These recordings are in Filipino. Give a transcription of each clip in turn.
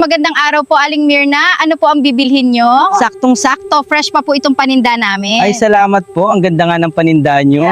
Magandang araw po, Aling Mirna. Ano po ang bibilhin nyo? Saktong-sakto. Fresh pa po itong paninda namin. Ay, salamat po. Ang ganda nga ng paninda nyo.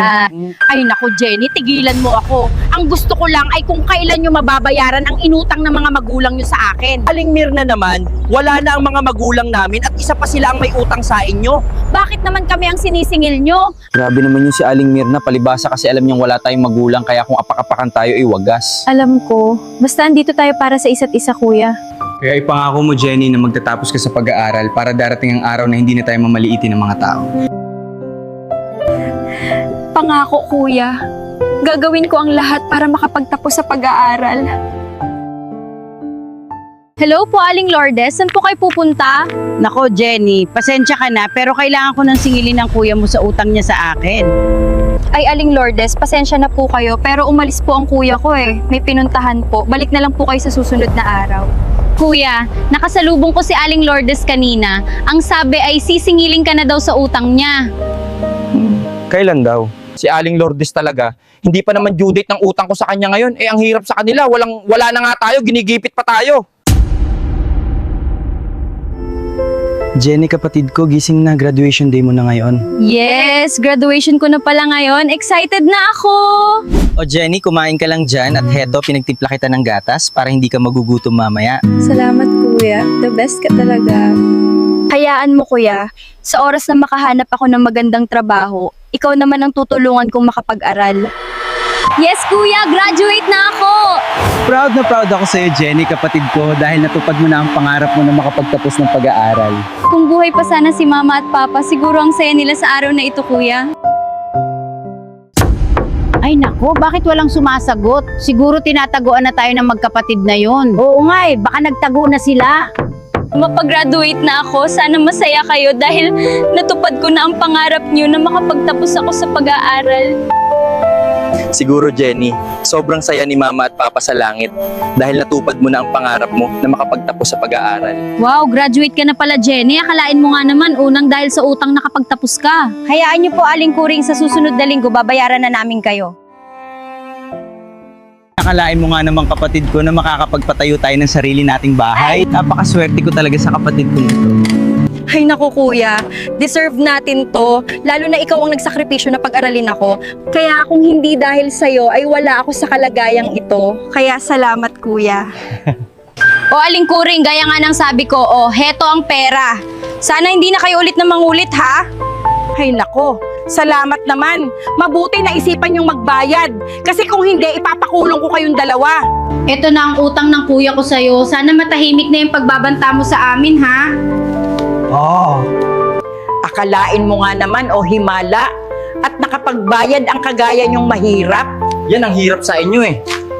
Ay naku Jenny, tigilan mo ako. Ang gusto ko lang ay kung kailan nyo mababayaran ang inutang ng mga magulang nyo sa akin. Aling Mirna naman, wala na ang mga magulang namin at isa pa sila ang may utang sa inyo. Bakit naman kami ang sinisingil nyo? Grabe naman yung si Aling Mirna. Palibasa kasi alam niyang wala tayong magulang. Kaya kung apak-apakan tayo, ay wagas. Alam ko. Basta andito tayo para sa isa't isa, kuya. Kaya ipangako mo, Jenny, na magtatapos ka sa pag-aaral para darating ang araw na hindi na tayo mamaliitin ng mga tao. Pangako, kuya. Gagawin ko ang lahat para makapagtapos sa pag-aaral. Hello po, Aling Lourdes. Saan po kayo pupunta? Nako, Jenny, pasensya ka na pero kailangan ko nang singilin ng kuya mo sa utang niya sa akin. Ay, Aling Lourdes, pasensya na po kayo pero umalis po ang kuya ko eh. May pinuntahan po. Balik na lang po kayo sa susunod na araw. Kuya, nakasalubong ko si Aling Lourdes kanina. Ang sabi ay sisingilin ka na daw sa utang niya. Kailan daw? Si Aling Lourdes talaga. Hindi pa naman due date ng utang ko sa kanya ngayon. Eh, ang hirap sa kanila. Wala na nga tayo. Ginigipit pa tayo. Jenny, kapatid ko, gising na. Graduation day mo na ngayon. Yes, graduation ko na pala ngayon. Excited na ako! O Jenny, kumain ka lang dyan at heto, pinagtimpla kita ng gatas para hindi ka magugutom mamaya. Salamat, kuya. The best ka talaga. Hayaan mo, kuya. Sa oras na makahanap ako ng magandang trabaho, ikaw naman ang tutulungan kong makapag-aral. Yes, kuya! Graduate na ako! Proud na proud ako sa'yo, Jenny, kapatid ko, dahil natupad mo na ang pangarap mo na makapagtapos ng pag-aaral. Kung buhay pa sana si Mama at Papa, siguro ang saya nila sa araw na ito, kuya. Ay nako, bakit walang sumasagot? Siguro tinataguan na tayo ng magkapatid na yon. Oo nga eh, baka nagtago na sila. Mapag-graduate na ako, sana masaya kayo dahil natupad ko na ang pangarap niyo na makapagtapos ako sa pag-aaral. Siguro, Jenny, sobrang saya ni Mama at Papa sa langit dahil natupad mo na ang pangarap mo na makapagtapos sa pag-aaral. Wow, graduate ka na pala, Jenny. Akalain mo nga naman, unang dahil sa utang nakapagtapos ka. Hayaan nyo po Aling Kuring, sa susunod na linggo babayaran na namin kayo. Nakalain mo nga naman, kapatid ko, na makakapagpatayo tayo ng sarili nating bahay. Napakaswerte ko talaga sa kapatid ko nito. Ay naku kuya, deserve natin to. Lalo na ikaw ang nagsakripisyo na pag-aralin ako. Kaya kung hindi dahil sa'yo ay wala ako sa kalagayang ito. Kaya salamat kuya. O Aling Kuring, gaya nga ng sabi ko, heto ang pera. Sana hindi na kayo ulit na mangulit, ha? Ay nako, salamat naman. Mabuti na isipan yung magbayad. Kasi kung hindi, ipapakulong ko kayong dalawa. Ito na ang utang ng kuya ko sa'yo. Sana matahimik na yung pagbabanta mo sa amin, ha? Akalain mo nga naman o himala at nakapagbayad ang kagaya niyong mahirap. Yan ang hirap sa inyo eh.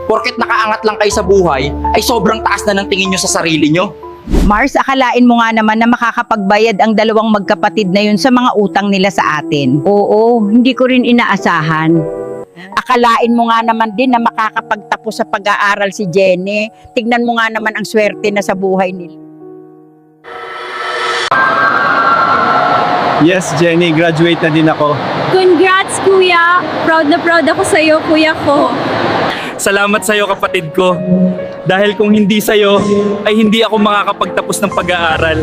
Porket nakaangat lang kayo sa buhay, ay sobrang taas na ng tingin nyo sa sarili nyo. Mars, akalain mo nga naman na makakapagbayad ang dalawang magkapatid na yun sa mga utang nila sa atin. Oo, hindi ko rin inaasahan. Akalain mo nga naman din na makakapagtapos sa pag-aaral si Jenny. Tignan mo nga naman ang swerte na sa buhay nila. Yes, Jenny, graduate na din ako. Congrats, kuya! Proud na proud ako sa'yo, kuya ko. Salamat sa'yo, kapatid ko. Dahil kung hindi sa'yo, ay hindi ako makakapagtapos ng pag-aaral.